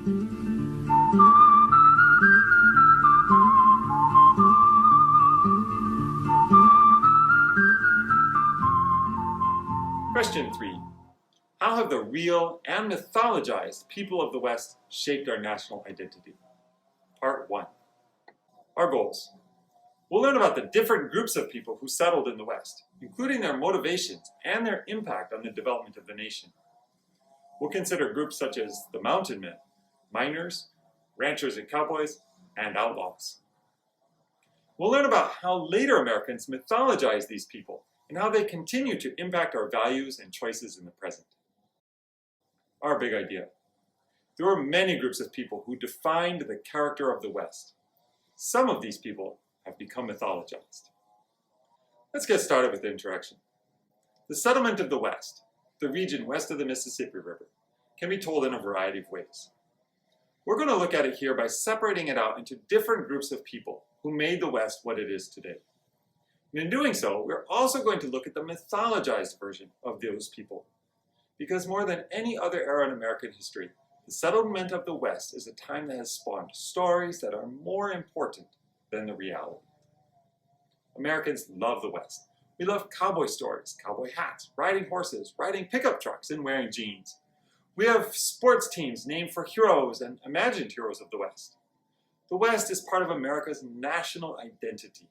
Question 3. How have the real and mythologized people of the West shaped our national identity? Part 1. Our goals. We'll learn about the different groups of people who settled in the West, including their motivations and their impact on the development of the nation. We'll consider groups such as the mountain men, miners, ranchers and cowboys, and outlaws. We'll learn about how later Americans mythologized these people and how they continue to impact our values and choices in the present. Our big idea. There were many groups of people who defined the character of the West. Some of these people have become mythologized. Let's get started with the introduction. The settlement of the West, the region west of the Mississippi River, can be told in a variety of ways. We're going to look at it here by separating it out into different groups of people who made the West what it is today. And in doing so, we're also going to look at the mythologized version of those people. Because more than any other era in American history, the settlement of the West is a time that has spawned stories that are more important than the reality. Americans love the West. We love cowboy stories, cowboy hats, riding horses, riding pickup trucks, and wearing jeans. We have sports teams named for heroes and imagined heroes of the West. The West is part of America's national identity.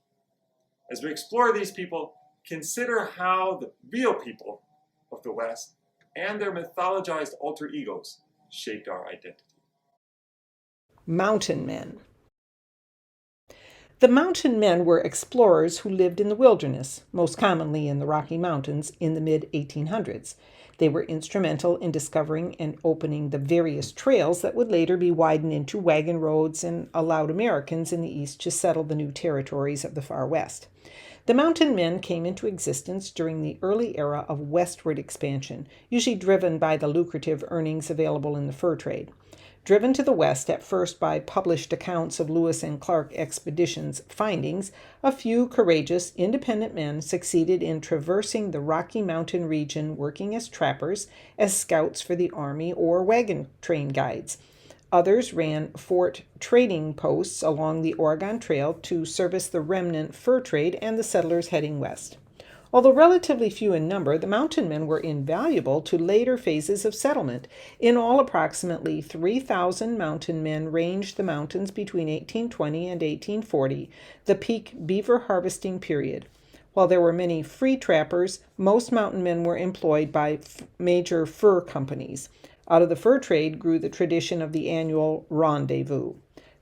As we explore these people, consider how the real people of the West and their mythologized alter egos shaped our identity. Mountain men. The mountain men were explorers who lived in the wilderness, most commonly in the Rocky Mountains, in the mid-1800s. They were instrumental in discovering and opening the various trails that would later be widened into wagon roads and allowed Americans in the East to settle the new territories of the far West. The mountain men came into existence during the early era of westward expansion, usually driven by the lucrative earnings available in the fur trade. Driven to the west at first by published accounts of Lewis and Clark expeditions' findings, a few courageous, independent men succeeded in traversing the Rocky Mountain region working as trappers, as scouts for the army, or wagon train guides. Others ran fort trading posts along the Oregon Trail to service the remnant fur trade and the settlers heading west. Although relatively few in number, the mountain men were invaluable to later phases of settlement. In all, approximately 3,000 mountain men ranged the mountains between 1820 and 1840, the peak beaver harvesting period. While there were many free trappers, most mountain men were employed by major fur companies. Out of the fur trade grew the tradition of the annual rendezvous.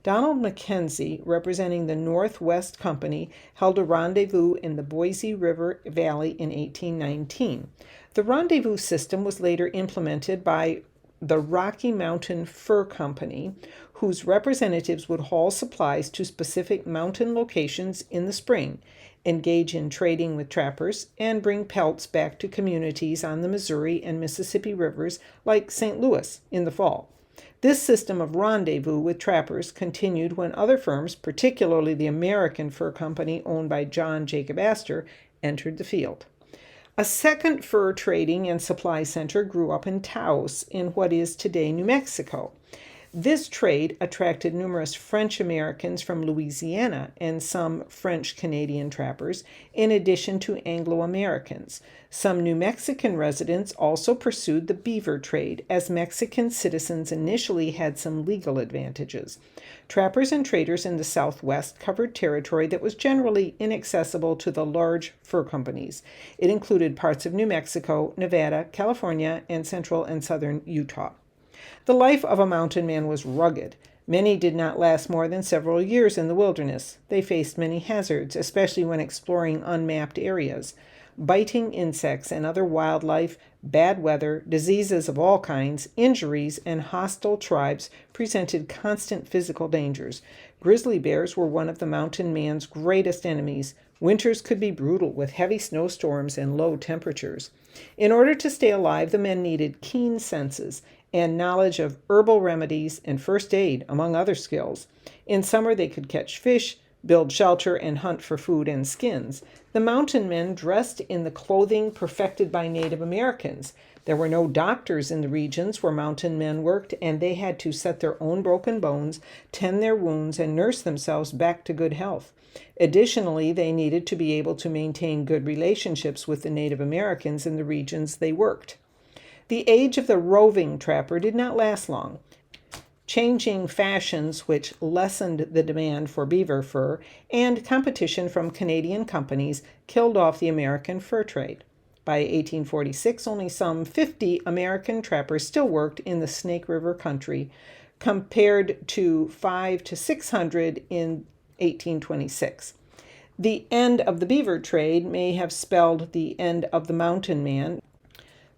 Donald Mackenzie, representing the Northwest Company, held a rendezvous in the Boise River Valley in 1819. The rendezvous system was later implemented by the Rocky Mountain Fur Company, whose representatives would haul supplies to specific mountain locations in the spring, engage in trading with trappers, and bring pelts back to communities on the Missouri and Mississippi rivers like St. Louis in the fall. This system of rendezvous with trappers continued when other firms, particularly the American Fur Company owned by John Jacob Astor, entered the field. A second fur trading and supply center grew up in Taos in what is today New Mexico. This trade attracted numerous French Americans from Louisiana and some French-Canadian trappers, in addition to Anglo-Americans. Some New Mexican residents also pursued the beaver trade, as Mexican citizens initially had some legal advantages. Trappers and traders in the Southwest covered territory that was generally inaccessible to the large fur companies. It included parts of New Mexico, Nevada, California, and central and southern Utah. The life of a mountain man was rugged. Many did not last more than several years in the wilderness. They faced many hazards, especially when exploring unmapped areas. Biting insects and other wildlife, bad weather, diseases of all kinds, injuries, and hostile tribes presented constant physical dangers. Grizzly bears were one of the mountain man's greatest enemies. Winters could be brutal with heavy snowstorms and low temperatures. In order to stay alive, the men needed keen senses and knowledge of herbal remedies and first aid, among other skills. In summer, they could catch fish, build shelter, and hunt for food and skins. The mountain men dressed in the clothing perfected by Native Americans. There were no doctors in the regions where mountain men worked, and they had to set their own broken bones, tend their wounds, and nurse themselves back to good health. Additionally, they needed to be able to maintain good relationships with the Native Americans in the regions they worked. The age of the roving trapper did not last long. Changing fashions which lessened the demand for beaver fur and competition from Canadian companies killed off the American fur trade. By 1846, only some 50 American trappers still worked in the Snake River country, compared to 500 to 600 in 1826. The end of the beaver trade may have spelled the end of the mountain man,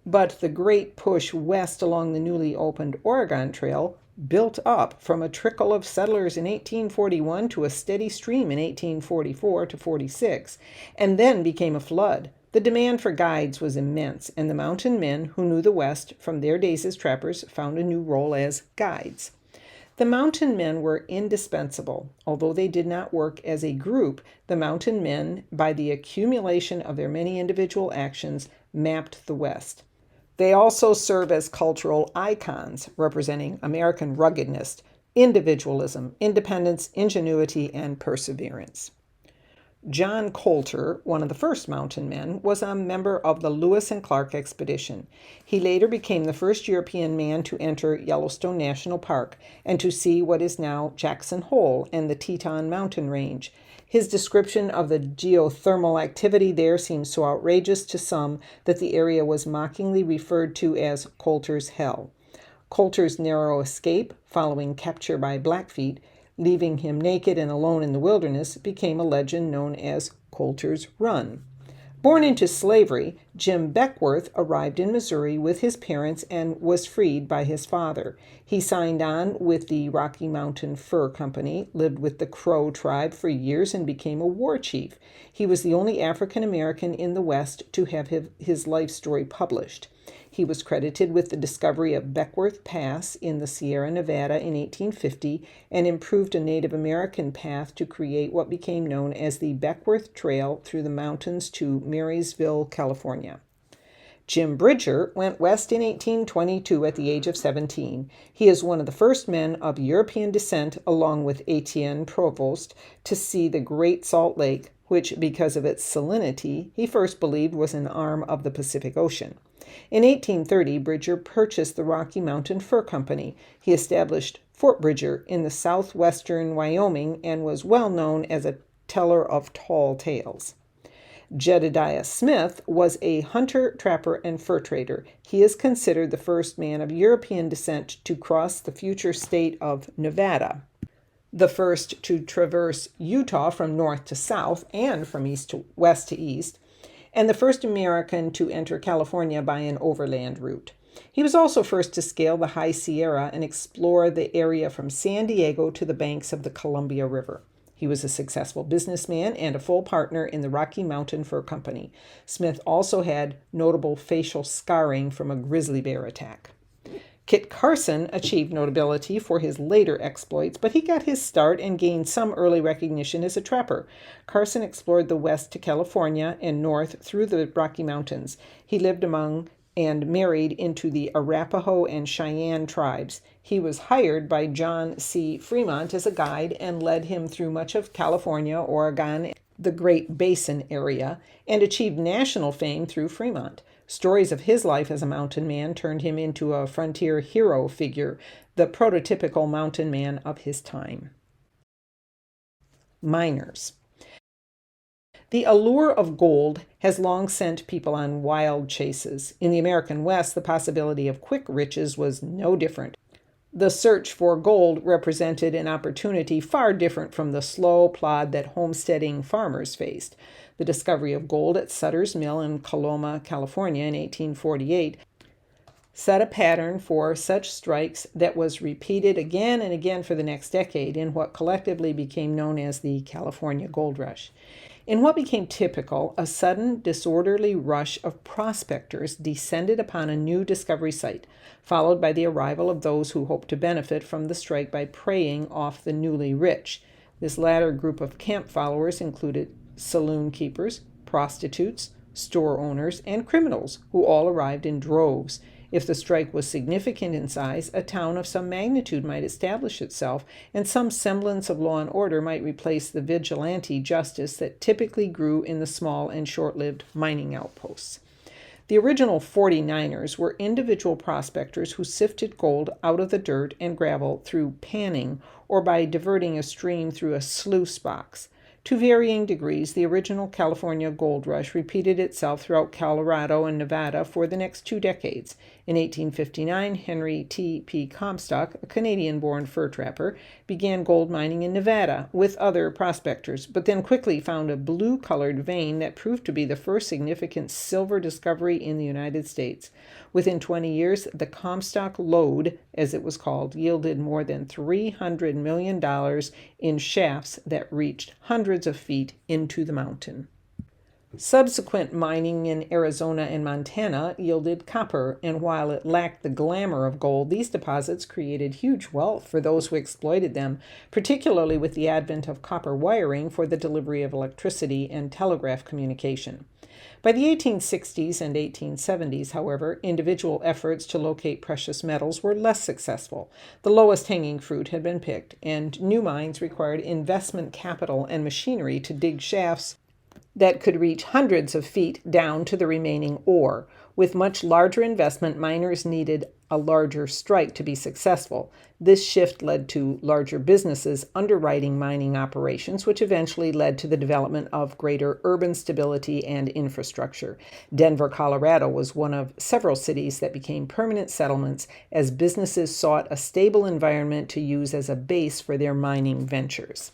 but the great push west along the newly opened Oregon Trail built up from a trickle of settlers in 1841 to a steady stream in 1844 to 46, and then became a flood. The demand for guides was immense, and the mountain men who knew the West from their days as trappers found a new role as guides. The mountain men were indispensable. Although they did not work as a group, the mountain men, by the accumulation of their many individual actions, mapped the West. They also serve as cultural icons, representing American ruggedness, individualism, independence, ingenuity, and perseverance. John Colter, one of the first mountain men, was a member of the Lewis and Clark expedition. He later became the first European man to enter Yellowstone National Park and to see what is now Jackson Hole and the Teton Mountain Range. His description of the geothermal activity there seems so outrageous to some that the area was mockingly referred to as Colter's Hell. Colter's narrow escape, following capture by Blackfeet, leaving him naked and alone in the wilderness, became a legend known as Colter's Run. Born into slavery, Jim Beckwourth arrived in Missouri with his parents and was freed by his father. He signed on with the Rocky Mountain Fur Company, lived with the Crow tribe for years, and became a war chief. He was the only African American in the West to have his life story published. He was credited with the discovery of Beckwourth Pass in the Sierra Nevada in 1850 and improved a Native American path to create what became known as the Beckwourth Trail through the mountains to Marysville, California. Jim Bridger went west in 1822 at the age of 17. He is one of the first men of European descent, along with Etienne Provost, to see the Great Salt Lake, which, because of its salinity, he first believed was an arm of the Pacific Ocean. In 1830, Bridger purchased the Rocky Mountain Fur Company. He established Fort Bridger in the southwestern Wyoming and was well known as a teller of tall tales. Jedediah Smith was a hunter, trapper, and fur trader. He is considered the first man of European descent to cross the future state of Nevada, the first to traverse Utah from north to south and from west to east, and the first American to enter California by an overland route. He was also first to scale the High Sierra and explore the area from San Diego to the banks of the Columbia River. He was a successful businessman and a full partner in the Rocky Mountain Fur Company. Smith also had notable facial scarring from a grizzly bear attack. Kit Carson achieved notability for his later exploits, but he got his start and gained some early recognition as a trapper. Carson explored the west to California and north through the Rocky Mountains. He lived among and married into the Arapaho and Cheyenne tribes. He was hired by John C. Fremont as a guide and led him through much of California, Oregon, the Great Basin area, and achieved national fame through Fremont. Stories of his life as a mountain man turned him into a frontier hero figure, the prototypical mountain man of his time. Miners. The allure of gold has long sent people on wild chases. In the American West, the possibility of quick riches was no different. The search for gold represented an opportunity far different from the slow plod that homesteading farmers faced. The discovery of gold at Sutter's Mill in Coloma, California in 1848 set a pattern for such strikes that was repeated again and again for the next decade in what collectively became known as the California Gold Rush. In what became typical, a sudden, disorderly rush of prospectors descended upon a new discovery site, followed by the arrival of those who hoped to benefit from the strike by preying off the newly rich. This latter group of camp followers included saloon keepers, prostitutes, store owners, and criminals, who all arrived in droves. If the strike was significant in size, a town of some magnitude might establish itself, and some semblance of law and order might replace the vigilante justice that typically grew in the small and short-lived mining outposts. The original 49ers were individual prospectors who sifted gold out of the dirt and gravel through panning or by diverting a stream through a sluice box. To varying degrees, the original California gold rush repeated itself throughout Colorado and Nevada for the next 2 decades. In 1859, Henry T.P. Comstock, a Canadian-born fur trapper, began gold mining in Nevada with other prospectors, but then quickly found a blue-colored vein that proved to be the first significant silver discovery in the United States. Within 20 years, the Comstock Lode, as it was called, yielded more than $300 million in shafts that reached hundreds of feet into the mountain. Subsequent mining in Arizona and Montana yielded copper, and while it lacked the glamour of gold, these deposits created huge wealth for those who exploited them, particularly with the advent of copper wiring for the delivery of electricity and telegraph communication. By the 1860s and 1870s, however, individual efforts to locate precious metals were less successful. The lowest hanging fruit had been picked, and new mines required investment capital and machinery to dig shafts that could reach hundreds of feet down to the remaining ore. With much larger investment, miners needed a larger strike to be successful. This shift led to larger businesses underwriting mining operations, which eventually led to the development of greater urban stability and infrastructure. Denver, Colorado was one of several cities that became permanent settlements as businesses sought a stable environment to use as a base for their mining ventures.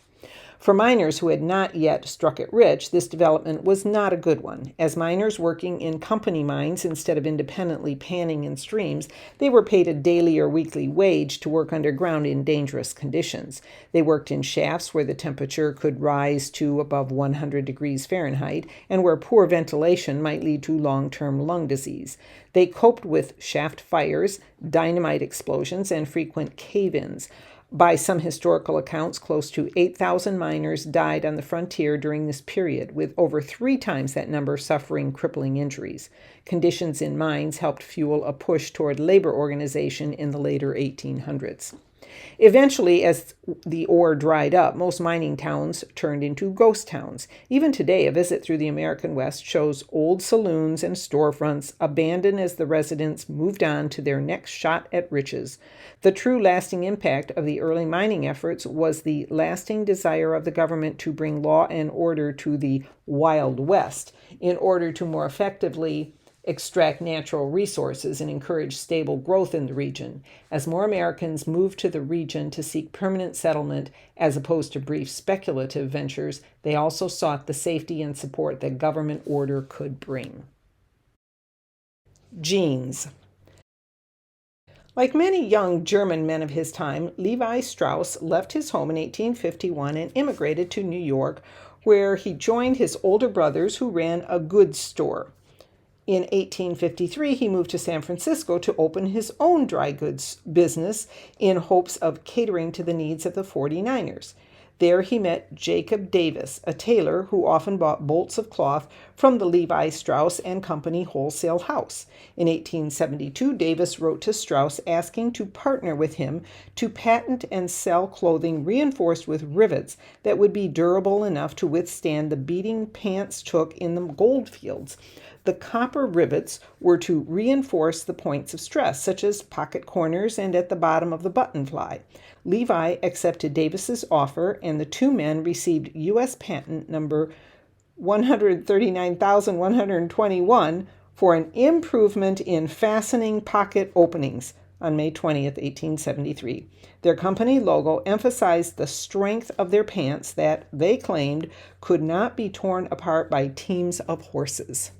For miners who had not yet struck it rich, this development was not a good one. As miners working in company mines instead of independently panning in streams, they were paid a daily or weekly wage to work underground in dangerous conditions. They worked in shafts where the temperature could rise to above 100 degrees Fahrenheit and where poor ventilation might lead to long-term lung disease. They coped with shaft fires, dynamite explosions, and frequent cave-ins. By some historical accounts, close to 8,000 miners died on the frontier during this period, with over 3 times that number suffering crippling injuries. Conditions in mines helped fuel a push toward labor organization in the later 1800s. Eventually, as the ore dried up, most mining towns turned into ghost towns. Even today, a visit through the American West shows old saloons and storefronts abandoned as the residents moved on to their next shot at riches. The true lasting impact of the early mining efforts was the lasting desire of the government to bring law and order to the Wild West in order to more effectively extract natural resources and encourage stable growth in the region. As more Americans moved to the region to seek permanent settlement as opposed to brief speculative ventures, they also sought the safety and support that government order could bring. Genes. Like many young German men of his time, Levi Strauss left his home in 1851 and immigrated to New York, where he joined his older brothers who ran a goods store. In 1853, he moved to San Francisco to open his own dry goods business in hopes of catering to the needs of the 49ers. There he met Jacob Davis, a tailor who often bought bolts of cloth from the Levi Strauss & Company wholesale house. In 1872, Davis wrote to Strauss asking to partner with him to patent and sell clothing reinforced with rivets that would be durable enough to withstand the beating pants took in the gold fields. The copper rivets were to reinforce the points of stress, such as pocket corners and at the bottom of the button fly. Levi accepted Davis's offer, and the 2 men received U.S. patent number 139,121 for an improvement in fastening pocket openings on May 20th, 1873. Their company logo emphasized the strength of their pants that, they claimed, could not be torn apart by teams of horses.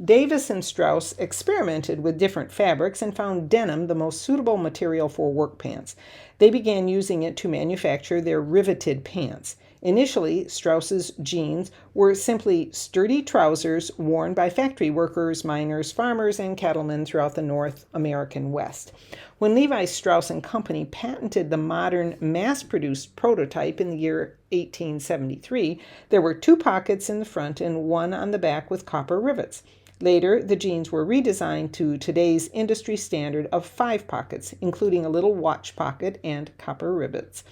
Davis and Strauss experimented with different fabrics and found denim the most suitable material for work pants. They began using it to manufacture their riveted pants. Initially, Strauss's jeans were simply sturdy trousers worn by factory workers, miners, farmers, and cattlemen throughout the North American West. When Levi Strauss and Company patented the modern mass-produced prototype in the year 1873, there were 2 pockets in the front and 1 on the back with copper rivets. Later, the jeans were redesigned to today's industry standard of 5 pockets, including a little watch pocket and copper rivets.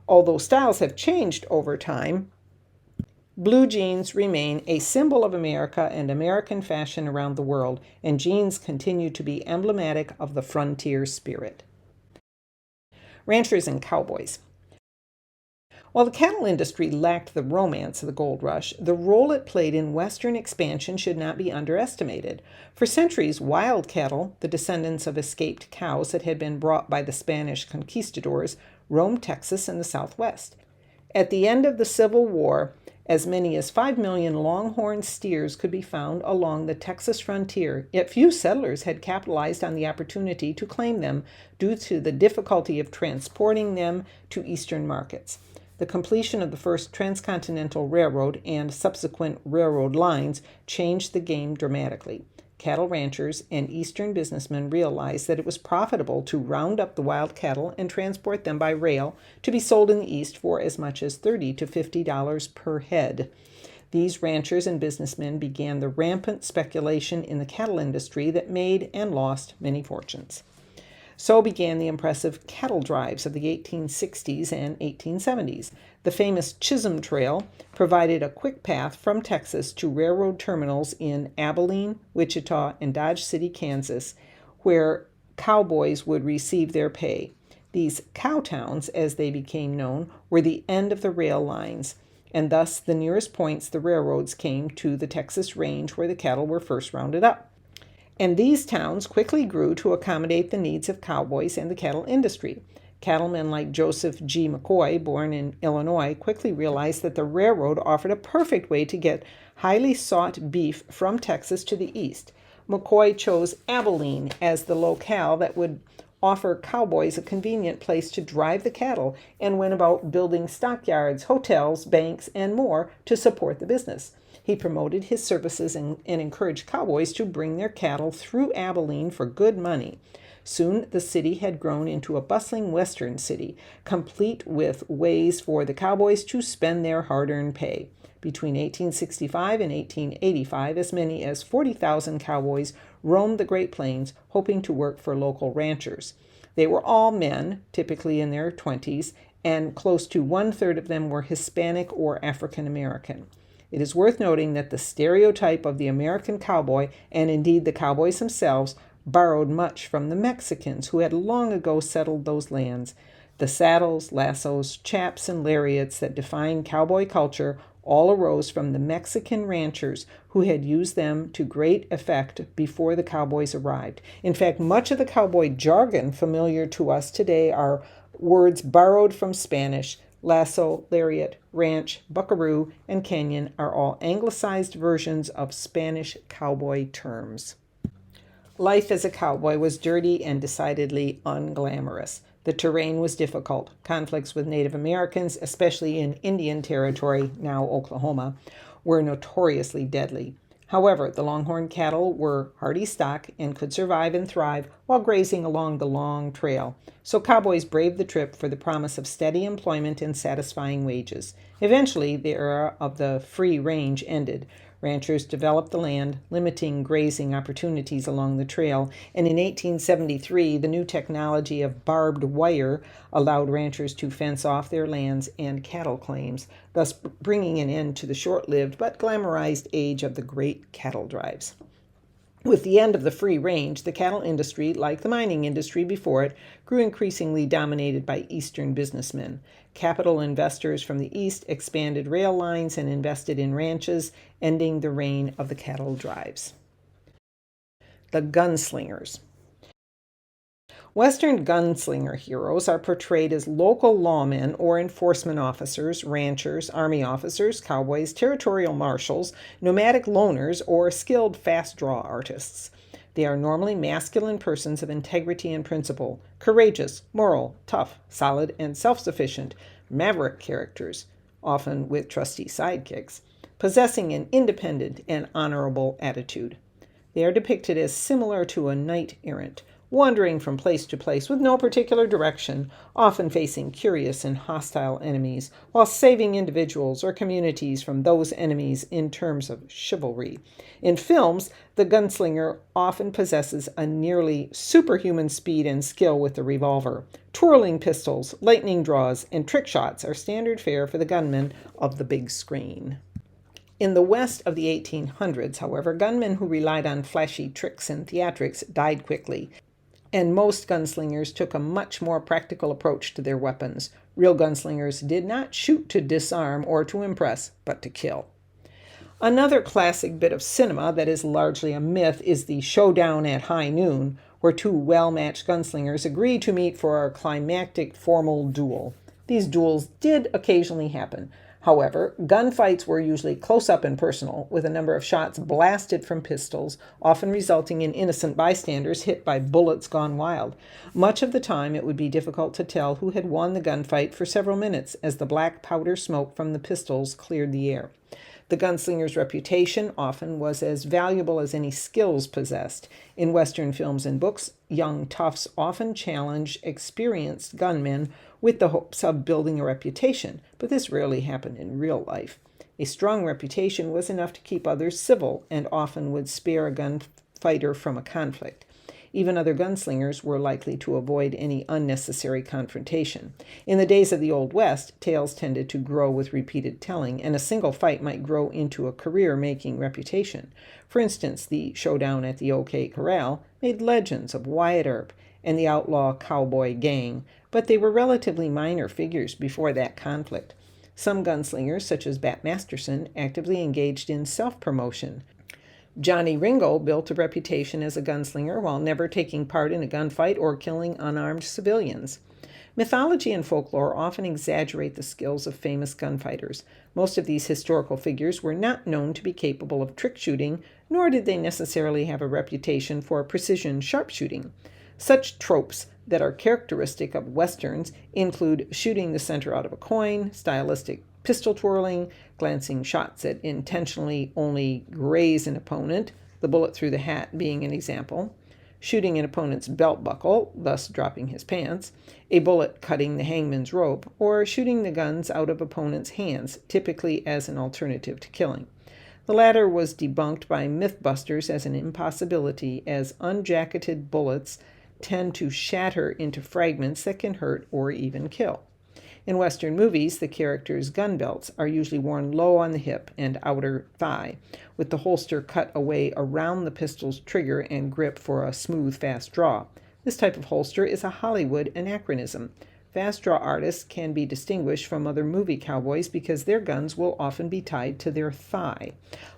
Although styles have changed over time, blue jeans remain a symbol of America and American fashion around the world, and jeans continue to be emblematic of the frontier spirit. Ranchers and cowboys. While the cattle industry lacked the romance of the gold rush, the role it played in Western expansion should not be underestimated. For centuries, wild cattle, the descendants of escaped cows that had been brought by the Spanish conquistadors, roamed Texas and the Southwest. At the end of the Civil War, as many as 5 million longhorn steers could be found along the Texas frontier, yet few settlers had capitalized on the opportunity to claim them due to the difficulty of transporting them to eastern markets. The completion of the first transcontinental railroad and subsequent railroad lines changed the game dramatically. Cattle ranchers and eastern businessmen realized that it was profitable to round up the wild cattle and transport them by rail to be sold in the East for as much as $30 to $50 per head. These ranchers and businessmen began the rampant speculation in the cattle industry that made and lost many fortunes. So began the impressive cattle drives of the 1860s and 1870s. The famous Chisholm Trail provided a quick path from Texas to railroad terminals in Abilene, Wichita, and Dodge City, Kansas, where cowboys would receive their pay. These cow towns, as they became known, were the end of the rail lines, and thus the nearest points the railroads came to the Texas range where the cattle were first rounded up. And these towns quickly grew to accommodate the needs of cowboys and the cattle industry. Cattlemen like Joseph G. McCoy, born in Illinois, quickly realized that the railroad offered a perfect way to get highly sought beef from Texas to the east. McCoy chose Abilene as the locale that would offer cowboys a convenient place to drive the cattle, and went about building stockyards, hotels, banks, and more to support the business. He promoted his services and encouraged cowboys to bring their cattle through Abilene for good money. Soon the city had grown into a bustling western city, complete with ways for the cowboys to spend their hard-earned pay. Between 1865 and 1885, as many as 40,000 cowboys roamed the Great Plains, hoping to work for local ranchers. They were all men, typically in their 20s, and close to 1/3 of them were Hispanic or African American. It is worth noting that the stereotype of the American cowboy, and indeed the cowboys themselves, borrowed much from the Mexicans who had long ago settled those lands. The saddles, lassos, chaps, and lariats that define cowboy culture all arose from the Mexican ranchers who had used them to great effect before the cowboys arrived. In fact, much of the cowboy jargon familiar to us today are words borrowed from Spanish. Lasso, lariat, ranch, buckaroo, and canyon are all anglicized versions of Spanish cowboy terms. Life as a cowboy was dirty and decidedly unglamorous. The terrain was difficult. Conflicts with Native Americans, especially in Indian Territory, now Oklahoma, were notoriously deadly. However, the longhorn cattle were hardy stock and could survive and thrive while grazing along the long trail. So cowboys braved the trip for the promise of steady employment and satisfying wages. Eventually, the era of the free range ended. Ranchers developed the land, limiting grazing opportunities along the trail, and in 1873, the new technology of barbed wire allowed ranchers to fence off their lands and cattle claims, thus bringing an end to the short-lived but glamorized age of the great cattle drives. With the end of the free range, the cattle industry, like the mining industry before it, grew increasingly dominated by Eastern businessmen. Capital investors from the East expanded rail lines and invested in ranches, ending the reign of the cattle drives. The gunslingers. Western gunslinger heroes are portrayed as local lawmen or enforcement officers, ranchers, army officers, cowboys, territorial marshals, nomadic loners, or skilled fast-draw artists. They are normally masculine persons of integrity and principle, courageous, moral, tough, solid, and self-sufficient, maverick characters. often with trusty sidekicks, possessing an independent and honorable attitude. They are depicted as similar to a knight-errant, wandering from place to place with no particular direction, often facing curious and hostile enemies, while saving individuals or communities from those enemies in terms of chivalry. In films, the gunslinger often possesses a nearly superhuman speed and skill with the revolver. Twirling pistols, lightning draws, and trick shots are standard fare for the gunmen of the big screen. In the West of the 1800s, however, gunmen who relied on flashy tricks and theatrics died quickly, and most gunslingers took a much more practical approach to their weapons. Real gunslingers did not shoot to disarm or to impress, but to kill. Another classic bit of cinema that is largely a myth is the showdown at high noon, where two well-matched gunslingers agree to meet for a climactic formal duel. These duels did occasionally happen. However, gunfights were usually close up and personal, with a number of shots blasted from pistols, often resulting in innocent bystanders hit by bullets gone wild. Much of the time, it would be difficult to tell who had won the gunfight for several minutes, as the black powder smoke from the pistols cleared the air. The gunslinger's reputation often was as valuable as any skills possessed. In Western films and books, young toughs often challenged experienced gunmen with the hopes of building a reputation, but this rarely happened in real life. A strong reputation was enough to keep others civil and often would spare a gunfighter from a conflict. Even other gunslingers were likely to avoid any unnecessary confrontation. In the days of the Old West, tales tended to grow with repeated telling, and a single fight might grow into a career-making reputation. For instance, the showdown at the OK Corral made legends of Wyatt Earp and the outlaw cowboy gang, but they were relatively minor figures before that conflict. Some gunslingers, such as Bat Masterson, actively engaged in self-promotion. Johnny Ringo built a reputation as a gunslinger while never taking part in a gunfight or killing unarmed civilians. Mythology and folklore often exaggerate the skills of famous gunfighters. Most of these historical figures were not known to be capable of trick shooting, nor did they necessarily have a reputation for precision sharpshooting. Such tropes that are characteristic of Westerns include shooting the center out of a coin, stylistic pistol twirling, glancing shots that intentionally only graze an opponent, the bullet through the hat being an example, shooting an opponent's belt buckle, thus dropping his pants, a bullet cutting the hangman's rope, or shooting the guns out of opponents' hands, typically as an alternative to killing. The latter was debunked by Mythbusters as an impossibility, as unjacketed bullets tend to shatter into fragments that can hurt or even kill. In Western movies, the characters' gun belts are usually worn low on the hip and outer thigh, with the holster cut away around the pistol's trigger and grip for a smooth, fast draw. This type of holster is a Hollywood anachronism. Fast draw artists can be distinguished from other movie cowboys because their guns will often be tied to their thigh.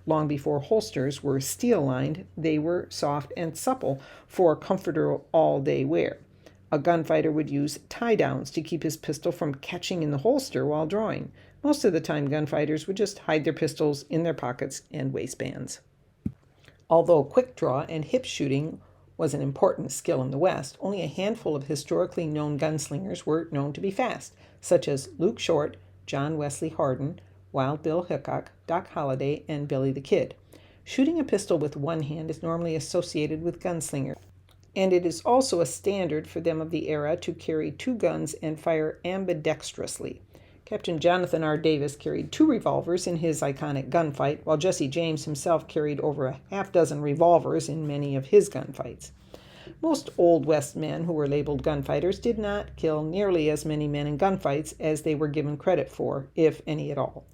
Long before holsters were steel-lined, they were soft and supple for comfortable all-day wear. A gunfighter would use tie-downs to keep his pistol from catching in the holster while drawing. Most of the time, gunfighters would just hide their pistols in their pockets and waistbands. Although quick draw and hip shooting was an important skill in the West, only a handful of historically known gunslingers were known to be fast, such as Luke Short, John Wesley Hardin, Wild Bill Hickok, Doc Holliday, and Billy the Kid. Shooting a pistol with one hand is normally associated with gunslingers, and it is also a standard for them of the era to carry two guns and fire ambidextrously. Captain Jonathan R. Davis carried 2 revolvers in his iconic gunfight, while Jesse James himself carried over a half-dozen revolvers in many of his gunfights. Most Old West men who were labeled gunfighters did not kill nearly as many men in gunfights as they were given credit for, if any at all.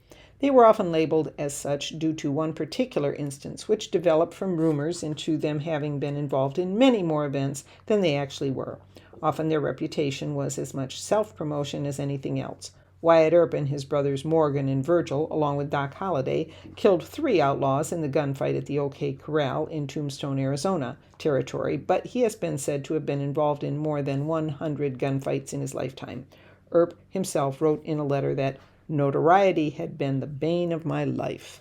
They were often labeled as such due to one particular instance, which developed from rumors into them having been involved in many more events than they actually were. Often their reputation was as much self-promotion as anything else. Wyatt Earp and his brothers Morgan and Virgil, along with Doc Holliday, killed 3 outlaws in the gunfight at the OK Corral in Tombstone, Arizona territory, but he has been said to have been involved in more than 100 gunfights in his lifetime. Earp himself wrote in a letter that notoriety had been the bane of my life.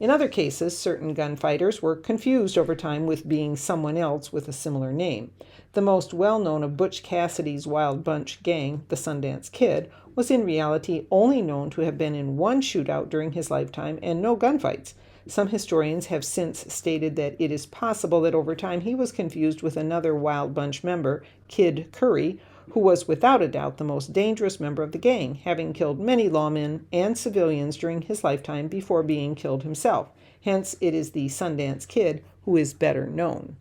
In other cases, certain gunfighters were confused over time with being someone else with a similar name. The most well-known of Butch Cassidy's Wild Bunch gang, the Sundance Kid, was in reality only known to have been in one shootout during his lifetime and no gunfights. Some historians have since stated that it is possible that over time he was confused with another Wild Bunch member, Kid Curry, who was without a doubt the most dangerous member of the gang, having killed many lawmen and civilians during his lifetime before being killed himself. Hence, it is the Sundance Kid who is better known.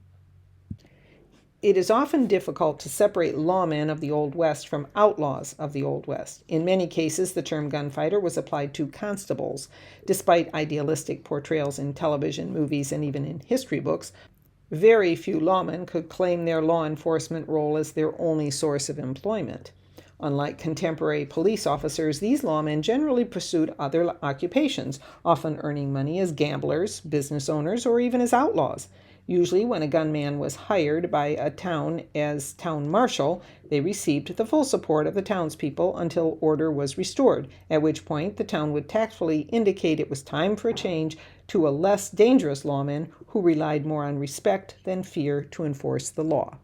It is often difficult to separate lawmen of the Old West from outlaws of the Old West. In many cases, the term gunfighter was applied to constables. Despite idealistic portrayals in television, movies, and even in history books, very few lawmen could claim their law enforcement role as their only source of employment. Unlike contemporary police officers, these lawmen generally pursued other occupations, often earning money as gamblers, business owners, or even as outlaws. Usually, when a gunman was hired by a town as town marshal, they received the full support of the townspeople until order was restored, at which point the town would tactfully indicate it was time for a change to a less dangerous lawman who relied more on respect than fear to enforce the law.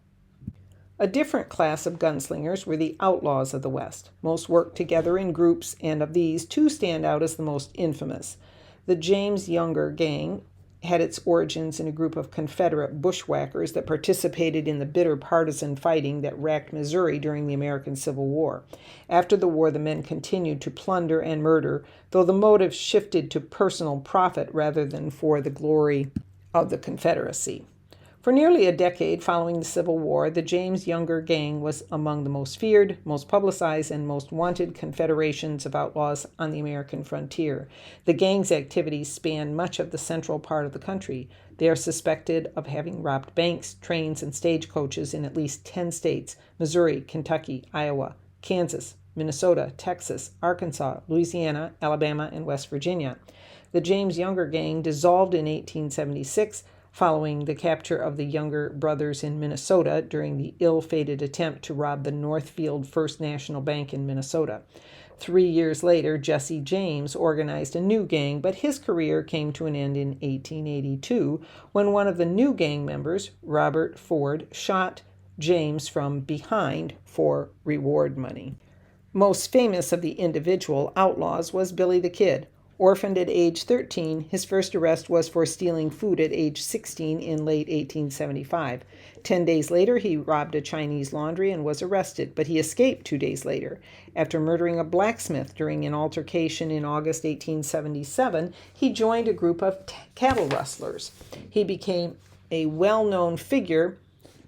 A different class of gunslingers were the outlaws of the West. Most worked together in groups, and of these, two stand out as the most infamous. The James Younger gang had its origins in a group of Confederate bushwhackers that participated in the bitter partisan fighting that racked Missouri during the American Civil War. After the war, the men continued to plunder and murder, though the motive shifted to personal profit rather than for the glory of the Confederacy. For nearly a decade following the Civil War, the James Younger gang was among the most feared, most publicized, and most wanted confederations of outlaws on the American frontier. The gang's activities spanned much of the central part of the country. They are suspected of having robbed banks, trains, and stagecoaches in at least 10 states: Missouri, Kentucky, Iowa, Kansas, Minnesota, Texas, Arkansas, Louisiana, Alabama, and West Virginia. The James Younger gang dissolved in 1876, following the capture of the Younger brothers in Minnesota during the ill-fated attempt to rob the Northfield First National Bank in Minnesota. 3 years later, Jesse James organized a new gang, but his career came to an end in 1882 when one of the new gang members, Robert Ford, shot James from behind for reward money. Most famous of the individual outlaws was Billy the Kid. Orphaned at age 13, his first arrest was for stealing food at age 16 in late 1875. 10 days later, he robbed a Chinese laundry and was arrested, but he escaped 2 days later. After murdering a blacksmith during an altercation in August 1877, he joined a group of cattle rustlers. He became a well-known figure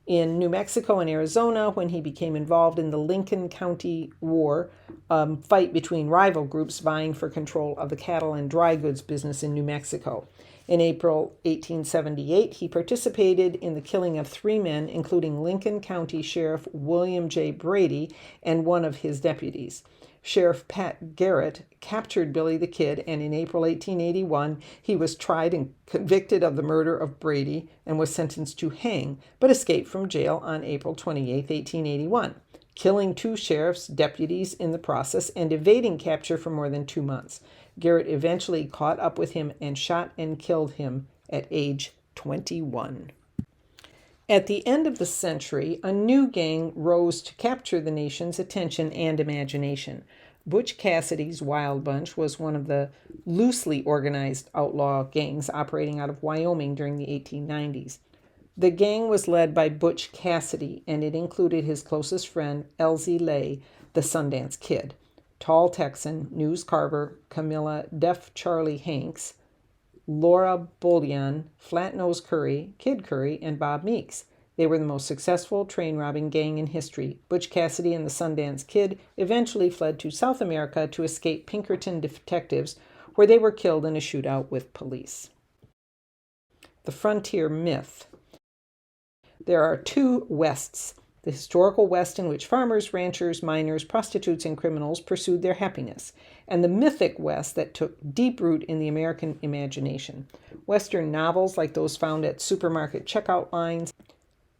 in New Mexico and Arizona when he became involved in the Lincoln County War, fight between rival groups vying for control of the cattle and dry goods business in New Mexico. In April 1878, he participated in the killing of 3 men, including Lincoln County Sheriff William J. Brady and one of his deputies. Sheriff Pat Garrett captured Billy the Kid, and in April 1881, he was tried and convicted of the murder of Brady and was sentenced to hang, but escaped from jail on April 28, 1881, killing 2 sheriff's deputies in the process and evading capture for more than 2 months. Garrett eventually caught up with him and shot and killed him at age 21. At the end of the century, a new gang rose to capture the nation's attention and imagination. Butch Cassidy's Wild Bunch was one of the loosely organized outlaw gangs operating out of Wyoming during the 1890s. The gang was led by Butch Cassidy, and it included his closest friend, Elzie Lay, the Sundance Kid, Tall Texan, News Carver, Camilla Deaf Charlie Hanks, Laura Bullion, Flat-Nose Curry, Kid Curry, and Bob Meeks. They were the most successful train-robbing gang in history. Butch Cassidy and the Sundance Kid eventually fled to South America to escape Pinkerton detectives, where they were killed in a shootout with police. The frontier myth. There are 2 Wests: the historical West in which farmers, ranchers, miners, prostitutes, and criminals pursued their happiness, and the mythic West that took deep root in the American imagination. Western novels like those found at supermarket checkout lines,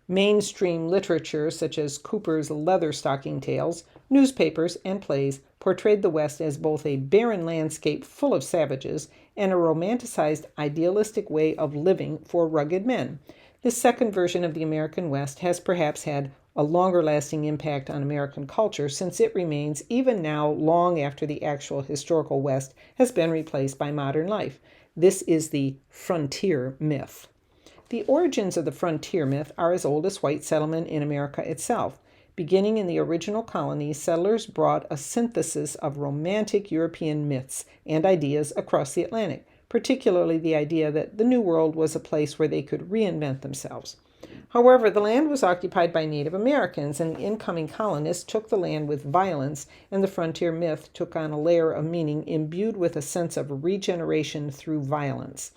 mainstream literature such as Cooper's Leatherstocking Tales, newspapers, and plays portrayed the West as both a barren landscape full of savages and a romanticized, idealistic way of living for rugged men. This second version of the American West has perhaps had a longer lasting impact on American culture since it remains even now long after the actual historical West has been replaced by modern life. This is the frontier myth. The origins of the frontier myth are as old as white settlement in America itself. Beginning in the original colonies, settlers brought a synthesis of romantic European myths and ideas across the Atlantic, particularly the idea that the New World was a place where they could reinvent themselves. However, the land was occupied by Native Americans, and the incoming colonists took the land with violence, and the frontier myth took on a layer of meaning imbued with a sense of regeneration through violence.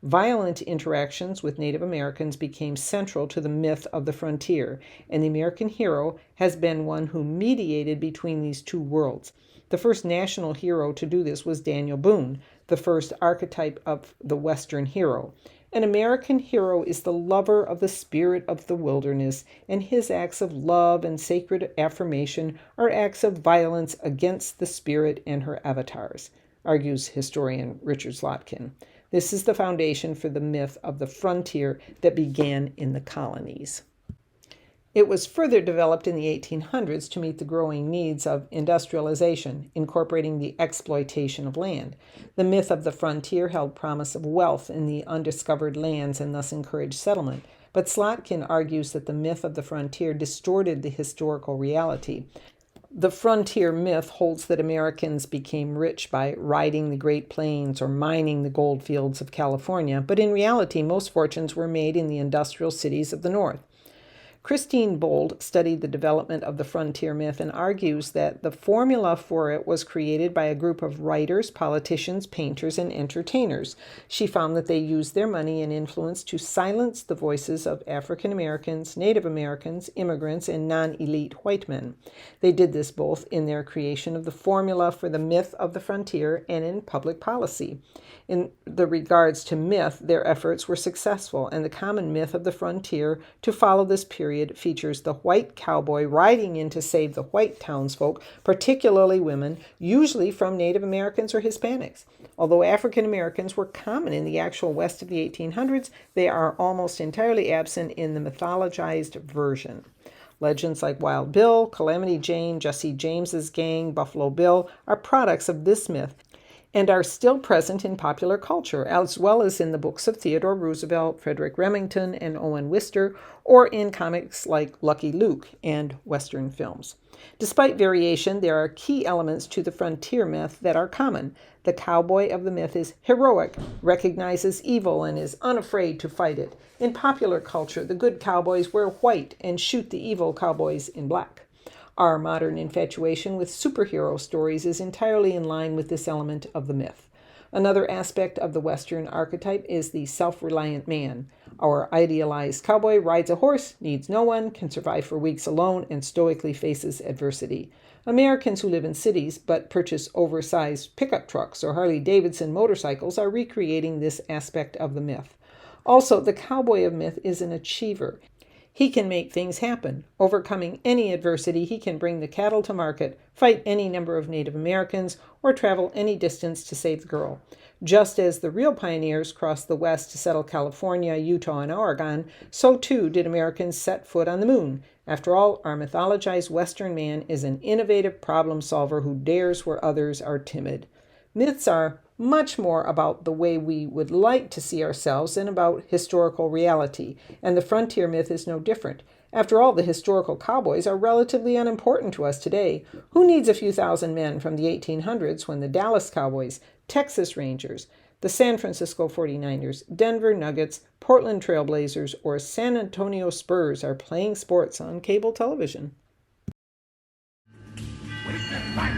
Violent interactions with Native Americans became central to the myth of the frontier, and the American hero has been one who mediated between these two worlds. The first national hero to do this was Daniel Boone, the first archetype of the Western hero. An American hero is the lover of the spirit of the wilderness, and his acts of love and sacred affirmation are acts of violence against the spirit and her avatars, argues historian Richard Slotkin. This is the foundation for the myth of the frontier that began in the colonies. It was further developed in the 1800s to meet the growing needs of industrialization, incorporating the exploitation of land. The myth of the frontier held promise of wealth in the undiscovered lands and thus encouraged settlement. But Slotkin argues that the myth of the frontier distorted the historical reality. The frontier myth holds that Americans became rich by riding the Great Plains or mining the gold fields of California, but in reality, most fortunes were made in the industrial cities of the North. Christine Bold studied the development of the frontier myth and argues that the formula for it was created by a group of writers, politicians, painters, and entertainers. She found that they used their money and influence to silence the voices of African Americans, Native Americans, immigrants, and non-elite white men. They did this both in their creation of the formula for the myth of the frontier and in public policy. In the regards to myth, their efforts were successful, and the common myth of the frontier to follow this period features the white cowboy riding in to save the white townsfolk, particularly women, usually from Native Americans or Hispanics. Although African Americans were common in the actual West of the 1800s, they are almost entirely absent in the mythologized version. Legends like Wild Bill, Calamity Jane, Jesse James's gang, Buffalo Bill are products of this myth and are still present in popular culture, as well as in the books of Theodore Roosevelt, Frederick Remington, and Owen Wister, or in comics like Lucky Luke and Western films. Despite variation, there are key elements to the frontier myth that are common. The cowboy of the myth is heroic, recognizes evil, and is unafraid to fight it. In popular culture, the good cowboys wear white and shoot the evil cowboys in black. Our modern infatuation with superhero stories is entirely in line with this element of the myth. Another aspect of the Western archetype is the self-reliant man. Our idealized cowboy rides a horse, needs no one, can survive for weeks alone, and stoically faces adversity. Americans who live in cities but purchase oversized pickup trucks or Harley-Davidson motorcycles are recreating this aspect of the myth. Also, the cowboy of myth is an achiever. He can make things happen. Overcoming any adversity, he can bring the cattle to market, fight any number of Native Americans, or travel any distance to save the girl. Just as the real pioneers crossed the West to settle California, Utah, and Oregon, so too did Americans set foot on the moon. After all, our mythologized Western man is an innovative problem solver who dares where others are timid. Myths are much more about the way we would like to see ourselves than about historical reality, and the frontier myth is no different. After all, the historical cowboys are relatively unimportant to us today. Who needs a few thousand men from the 1800s when the Dallas Cowboys, Texas Rangers, the San Francisco 49ers, Denver Nuggets, Portland Trail Blazers, or San Antonio Spurs are playing sports on cable television? We can fight.